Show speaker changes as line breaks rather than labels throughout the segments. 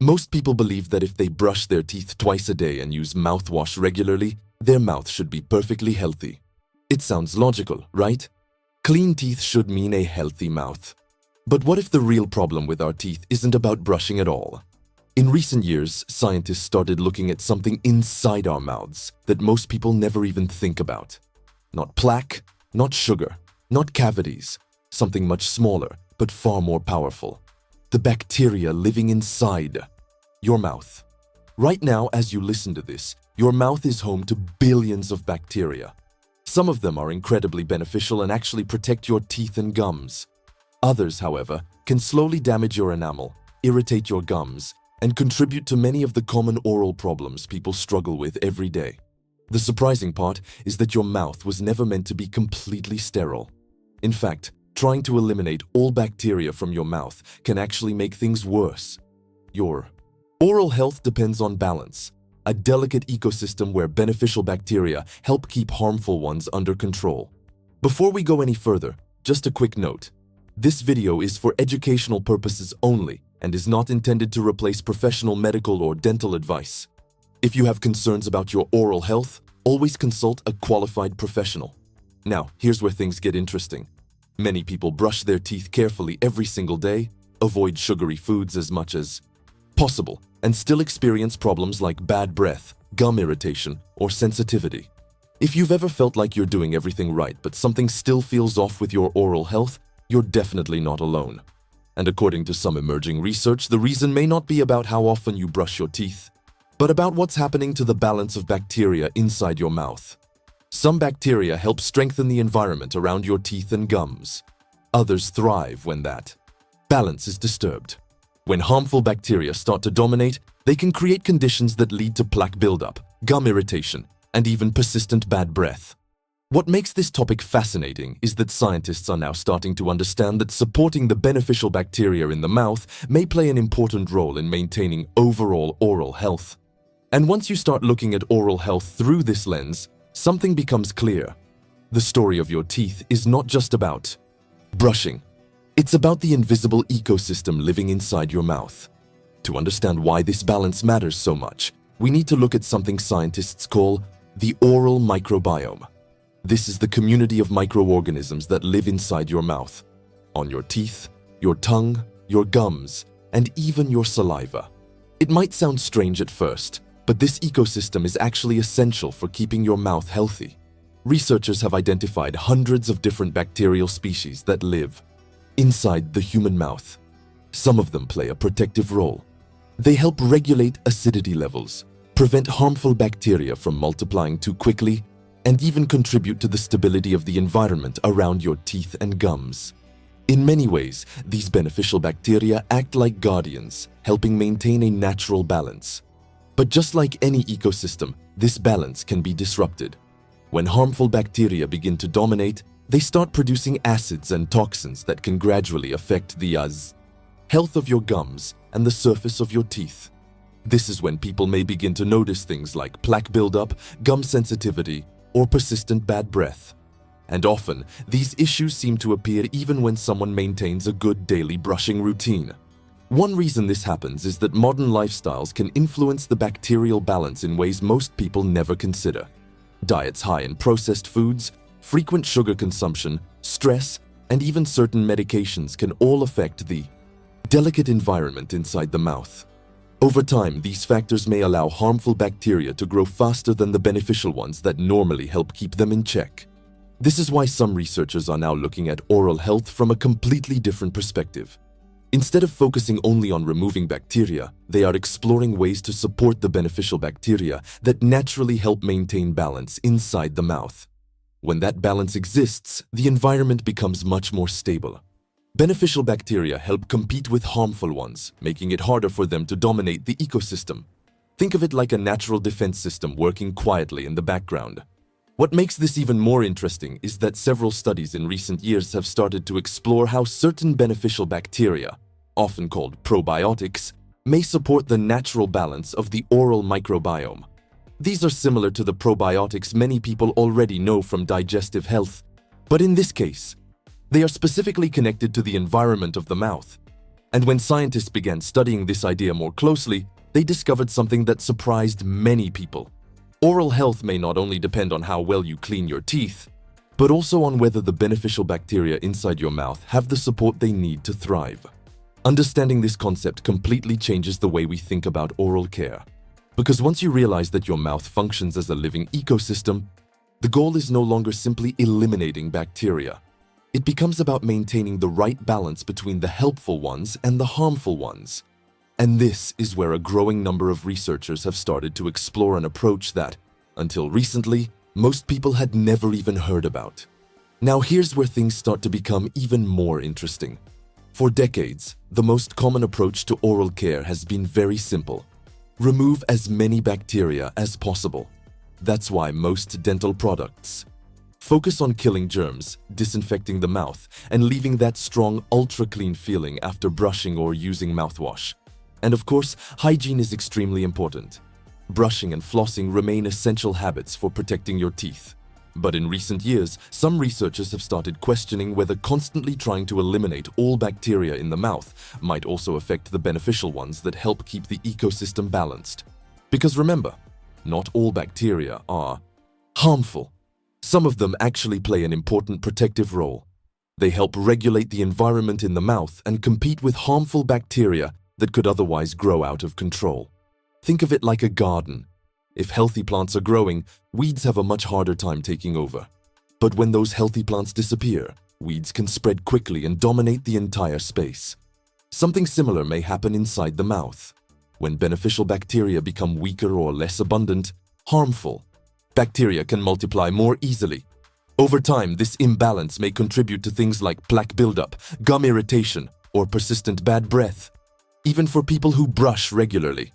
Most people believe that if they brush their teeth twice a day and use mouthwash regularly, their mouth should be perfectly healthy. It sounds logical, right? Clean teeth should mean a healthy mouth. But what if the real problem with our teeth isn't about brushing at all? In recent years, scientists started looking at something inside our mouths that most people never even think about. Not plaque, not sugar, not cavities, something much smaller but far more powerful. The bacteria living inside your mouth. Right now, as you listen to this, your mouth is home to billions of bacteria. Some of them are incredibly beneficial and actually protect your teeth and gums. Others, however, can slowly damage your enamel, irritate your gums, and contribute to many of the common oral problems people struggle with every day. The surprising part is that your mouth was never meant to be completely sterile. In fact, trying to eliminate all bacteria from your mouth can actually make things worse. Your oral health depends on balance, a delicate ecosystem where beneficial bacteria help keep harmful ones under control. Before we go any further, just a quick note. This video is for educational purposes only and is not intended to replace professional medical or dental advice. If you have concerns about your oral health, always consult a qualified professional. Now, here's where things get interesting. Many people brush their teeth carefully every single day, avoid sugary foods as much as possible, and still experience problems like bad breath, gum irritation, or sensitivity. If you've ever felt like you're doing everything right but something still feels off with your oral health, you're definitely not alone. And according to some emerging research, the reason may not be about how often you brush your teeth, but about what's happening to the balance of bacteria inside your mouth. Some bacteria help strengthen the environment around your teeth and gums. Others thrive when that balance is disturbed. When harmful bacteria start to dominate, they can create conditions that lead to plaque buildup, gum irritation, and even persistent bad breath. What makes this topic fascinating is that scientists are now starting to understand that supporting the beneficial bacteria in the mouth may play an important role in maintaining overall oral health. And once you start looking at oral health through this lens, something becomes clear. The story of your teeth is not just about brushing. It's about the invisible ecosystem living inside your mouth. To understand why this balance matters so much, we need to look at something scientists call the oral microbiome. This is the community of microorganisms that live inside your mouth, on your teeth, your tongue, your gums, and even your saliva. It might sound strange at first, but this ecosystem is actually essential for keeping your mouth healthy. Researchers have identified hundreds of different bacterial species that live inside the human mouth. Some of them play a protective role. They help regulate acidity levels, prevent harmful bacteria from multiplying too quickly, and even contribute to the stability of the environment around your teeth and gums. In many ways, these beneficial bacteria act like guardians, helping maintain a natural balance. But just like any ecosystem, this balance can be disrupted. When harmful bacteria begin to dominate, they start producing acids and toxins that can gradually affect the health of your gums and the surface of your teeth. This is when people may begin to notice things like plaque buildup, gum sensitivity, or persistent bad breath. And often, these issues seem to appear even when someone maintains a good daily brushing routine. One reason this happens is that modern lifestyles can influence the bacterial balance in ways most people never consider. Diets high in processed foods, frequent sugar consumption, stress, and even certain medications can all affect the delicate environment inside the mouth. Over time, these factors may allow harmful bacteria to grow faster than the beneficial ones that normally help keep them in check. This is why some researchers are now looking at oral health from a completely different perspective. Instead of focusing only on removing bacteria, they are exploring ways to support the beneficial bacteria that naturally help maintain balance inside the mouth. When that balance exists, the environment becomes much more stable. Beneficial bacteria help compete with harmful ones, making it harder for them to dominate the ecosystem. Think of it like a natural defense system working quietly in the background. What makes this even more interesting is that several studies in recent years have started to explore how certain beneficial bacteria, often called probiotics, may support the natural balance of the oral microbiome. These are similar to the probiotics many people already know from digestive health, but in this case, they are specifically connected to the environment of the mouth. And when scientists began studying this idea more closely, they discovered something that surprised many people. Oral health may not only depend on how well you clean your teeth, but also on whether the beneficial bacteria inside your mouth have the support they need to thrive. Understanding this concept completely changes the way we think about oral care. Because once you realize that your mouth functions as a living ecosystem, the goal is no longer simply eliminating bacteria. It becomes about maintaining the right balance between the helpful ones and the harmful ones. And this is where a growing number of researchers have started to explore an approach that, until recently, most people had never even heard about. Now here's where things start to become even more interesting. For decades, the most common approach to oral care has been very simple. Remove as many bacteria as possible. That's why most dental products focus on killing germs, disinfecting the mouth, and leaving that strong, ultra-clean feeling after brushing or using mouthwash. And of course, hygiene is extremely important. Brushing and flossing remain essential habits for protecting your teeth. But in recent years, some researchers have started questioning whether constantly trying to eliminate all bacteria in the mouth might also affect the beneficial ones that help keep the ecosystem balanced. Because remember, not all bacteria are harmful. Some of them actually play an important protective role. They help regulate the environment in the mouth and compete with harmful bacteria that could otherwise grow out of control. Think of it like a garden. If healthy plants are growing, weeds have a much harder time taking over. But when those healthy plants disappear, weeds can spread quickly and dominate the entire space. Something similar may happen inside the mouth. When beneficial bacteria become weaker or less abundant, harmful bacteria can multiply more easily. Over time, this imbalance may contribute to things like plaque buildup, gum irritation, or persistent bad breath. Even for people who brush regularly.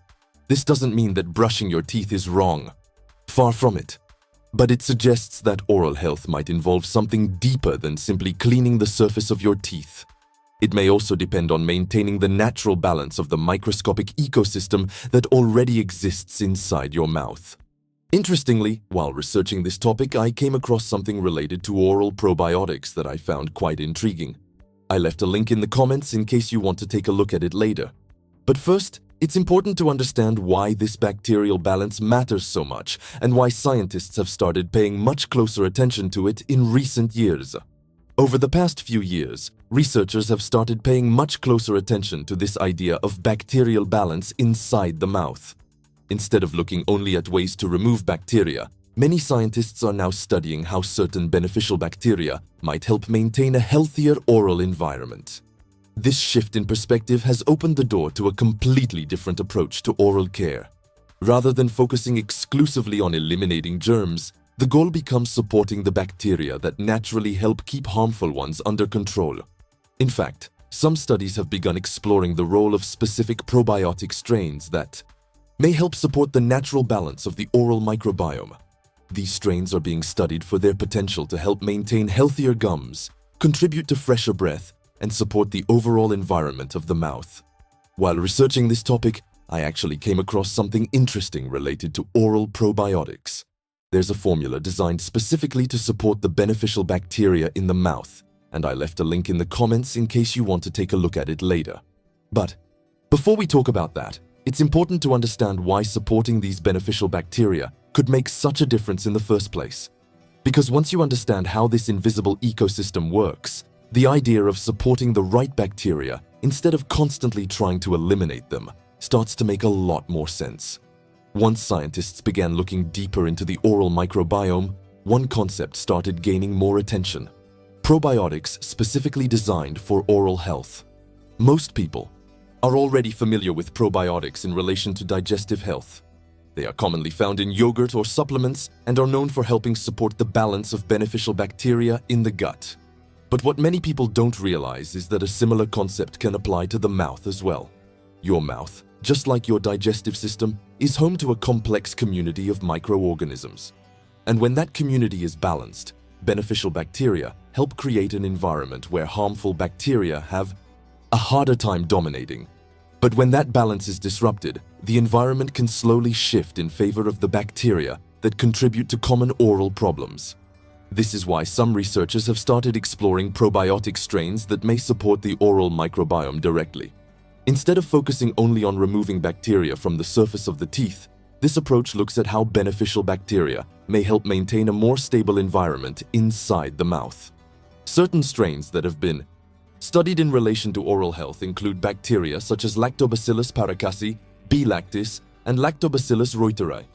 This doesn't mean that brushing your teeth is wrong. Far from it. But it suggests that oral health might involve something deeper than simply cleaning the surface of your teeth. It may also depend on maintaining the natural balance of the microscopic ecosystem that already exists inside your mouth. Interestingly, while researching this topic, I came across something related to oral probiotics that I found quite intriguing. I left a link in the comments in case you want to take a look at it later. But first, it's important to understand why this bacterial balance matters so much and why scientists have started paying much closer attention to it in recent years. Over the past few years, researchers have started paying much closer attention to this idea of bacterial balance inside the mouth. Instead of looking only at ways to remove bacteria, many scientists are now studying how certain beneficial bacteria might help maintain a healthier oral environment. This shift in perspective has opened the door to a completely different approach to oral care. Rather than focusing exclusively on eliminating germs, the goal becomes supporting the bacteria that naturally help keep harmful ones under control. In fact, some studies have begun exploring the role of specific probiotic strains that may help support the natural balance of the oral microbiome. These strains are being studied for their potential to help maintain healthier gums, contribute to fresher breath, and support the overall environment of the mouth. While researching this topic, I actually came across something interesting related to oral probiotics. There's a formula designed specifically to support the beneficial bacteria in the mouth, and I left a link in the comments in case you want to take a look at it later. But before we talk about that, it's important to understand why supporting these beneficial bacteria could make such a difference in the first place. Because once you understand how this invisible ecosystem works, the idea of supporting the right bacteria instead of constantly trying to eliminate them starts to make a lot more sense. Once scientists began looking deeper into the oral microbiome, one concept started gaining more attention: probiotics specifically designed for oral health. Most people are already familiar with probiotics in relation to digestive health. They are commonly found in yogurt or supplements and are known for helping support the balance of beneficial bacteria in the gut. But what many people don't realize is that a similar concept can apply to the mouth as well. Your mouth, just like your digestive system, is home to a complex community of microorganisms. And when that community is balanced, beneficial bacteria help create an environment where harmful bacteria have a harder time dominating. But when that balance is disrupted, the environment can slowly shift in favor of the bacteria that contribute to common oral problems. This is why some researchers have started exploring probiotic strains that may support the oral microbiome directly. Instead of focusing only on removing bacteria from the surface of the teeth, this approach looks at how beneficial bacteria may help maintain a more stable environment inside the mouth. Certain strains that have been studied in relation to oral health include bacteria such as Lactobacillus paracasi, B. lactis, and Lactobacillus reuteri.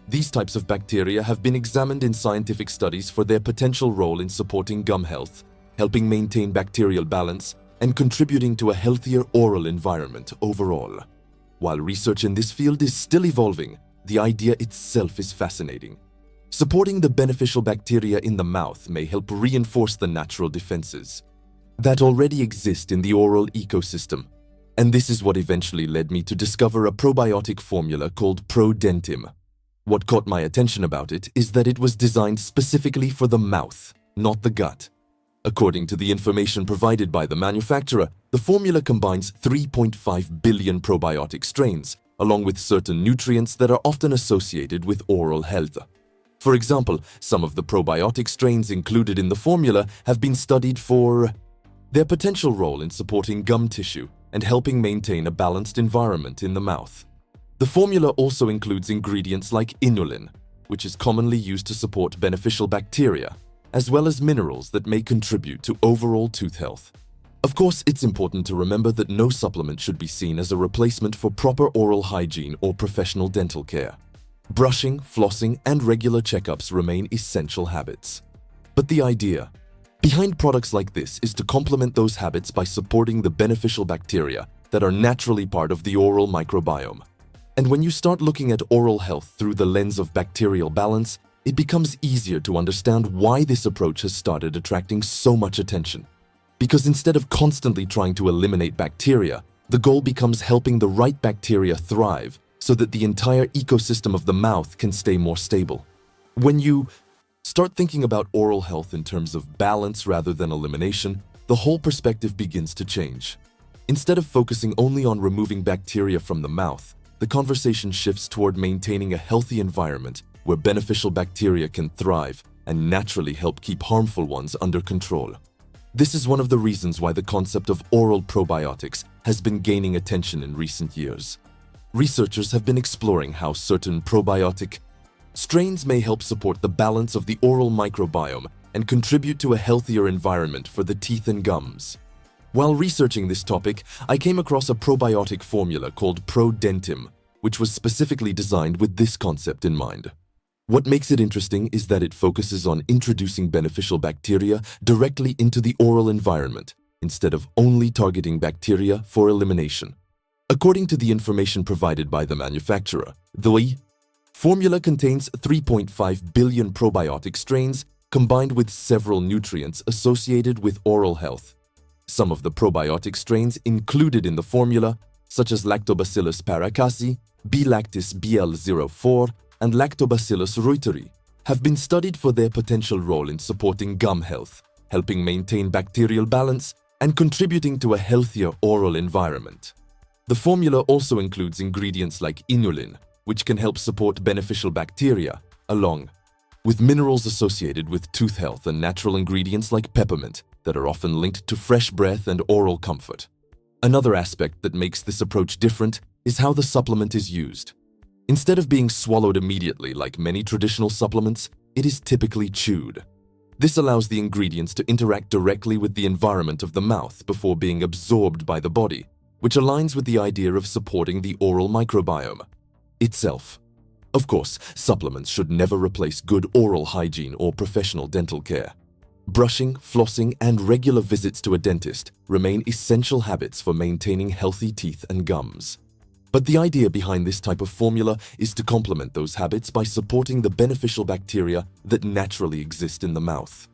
These types of bacteria have been examined in scientific studies for their potential role in supporting gum health, helping maintain bacterial balance, and contributing to a healthier oral environment overall. While research in this field is still evolving, the idea itself is fascinating. Supporting the beneficial bacteria in the mouth may help reinforce the natural defenses that already exist in the oral ecosystem. And this is what eventually led me to discover a probiotic formula called ProDentim. What caught my attention about it is that it was designed specifically for the mouth, not the gut. According to the information provided by the manufacturer, the formula combines 3.5 billion probiotic strains, along with certain nutrients that are often associated with oral health. For example, some of the probiotic strains included in the formula have been studied for their potential role in supporting gum tissue and helping maintain a balanced environment in the mouth. The formula also includes ingredients like inulin, which is commonly used to support beneficial bacteria, as well as minerals that may contribute to overall tooth health. Of course, it's important to remember that no supplement should be seen as a replacement for proper oral hygiene or professional dental care. Brushing, flossing, and regular checkups remain essential habits. But the idea behind products like this is to complement those habits by supporting the beneficial bacteria that are naturally part of the oral microbiome. And when you start looking at oral health through the lens of bacterial balance, it becomes easier to understand why this approach has started attracting so much attention. Because instead of constantly trying to eliminate bacteria, the goal becomes helping the right bacteria thrive so that the entire ecosystem of the mouth can stay more stable. When you start thinking about oral health in terms of balance rather than elimination, the whole perspective begins to change. Instead of focusing only on removing bacteria from the mouth, the conversation shifts toward maintaining a healthy environment where beneficial bacteria can thrive and naturally help keep harmful ones under control. This is one of the reasons why the concept of oral probiotics has been gaining attention in recent years. Researchers have been exploring how certain probiotic strains may help support the balance of the oral microbiome and contribute to a healthier environment for the teeth and gums. While researching this topic, I came across a probiotic formula called ProDentim, which was specifically designed with this concept in mind. What makes it interesting is that it focuses on introducing beneficial bacteria directly into the oral environment, instead of only targeting bacteria for elimination. According to the information provided by the manufacturer, the formula contains 3.5 billion probiotic strains combined with several nutrients associated with oral health. Some of the probiotic strains included in the formula, such as Lactobacillus paracasi, B. lactis BL04, and Lactobacillus reuteri, have been studied for their potential role in supporting gum health, helping maintain bacterial balance, and contributing to a healthier oral environment. The formula also includes ingredients like inulin, which can help support beneficial bacteria, along with minerals associated with tooth health and natural ingredients like peppermint that are often linked to fresh breath and oral comfort. Another aspect that makes this approach different is how the supplement is used. Instead of being swallowed immediately like many traditional supplements, it is typically chewed. This allows the ingredients to interact directly with the environment of the mouth before being absorbed by the body, which aligns with the idea of supporting the oral microbiome itself. Of course, supplements should never replace good oral hygiene or professional dental care. Brushing, flossing, and regular visits to a dentist remain essential habits for maintaining healthy teeth and gums. But the idea behind this type of formula is to complement those habits by supporting the beneficial bacteria that naturally exist in the mouth.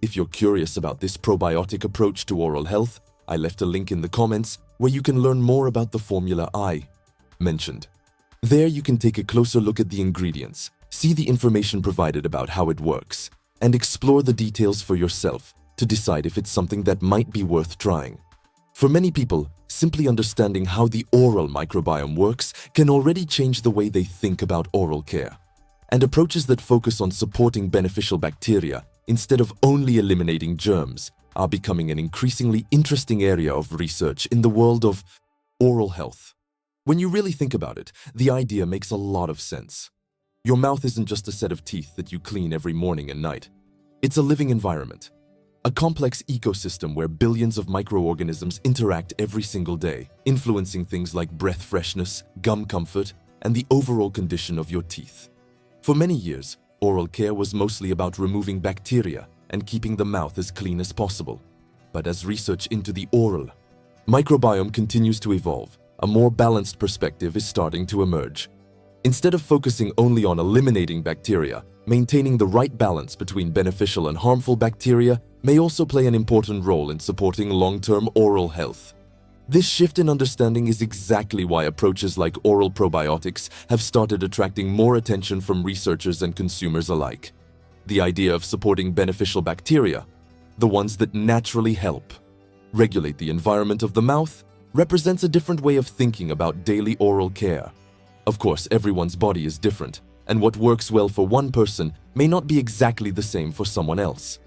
If you're curious about this probiotic approach to oral health, I left a link in the comments where you can learn more about the formula I mentioned. There you can take a closer look at the ingredients, see the information provided about how it works, and explore the details for yourself to decide if it's something that might be worth trying. For many people, simply understanding how the oral microbiome works can already change the way they think about oral care. And approaches that focus on supporting beneficial bacteria instead of only eliminating germs are becoming an increasingly interesting area of research in the world of oral health. When you really think about it, the idea makes a lot of sense. Your mouth isn't just a set of teeth that you clean every morning and night. It's a living environment, a complex ecosystem where billions of microorganisms interact every single day, influencing things like breath freshness, gum comfort, and the overall condition of your teeth. For many years, oral care was mostly about removing bacteria and keeping the mouth as clean as possible. But as research into the oral microbiome continues to evolve, a more balanced perspective is starting to emerge. Instead of focusing only on eliminating bacteria, maintaining the right balance between beneficial and harmful bacteria may also play an important role in supporting long-term oral health. This shift in understanding is exactly why approaches like oral probiotics have started attracting more attention from researchers and consumers alike. The idea of supporting beneficial bacteria, the ones that naturally help regulate the environment of the mouth, represents a different way of thinking about daily oral care. Of course, everyone's body is different, and what works well for one person may not be exactly the same for someone else.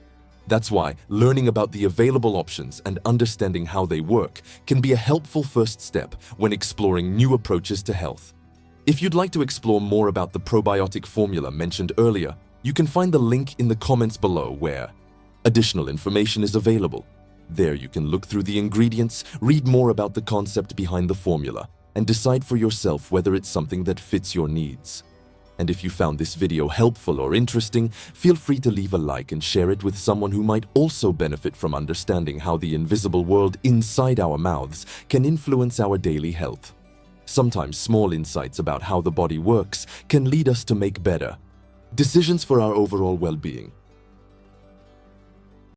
That's why learning about the available options and understanding how they work can be a helpful first step when exploring new approaches to health. If you'd like to explore more about the probiotic formula mentioned earlier, you can find the link in the comments below where additional information is available. There you can look through the ingredients, read more about the concept behind the formula, and decide for yourself whether it's something that fits your needs. And if you found this video helpful or interesting, feel free to leave a like and share it with someone who might also benefit from understanding how the invisible world inside our mouths can influence our daily health. Sometimes small insights about how the body works can lead us to make better decisions for our overall well-being.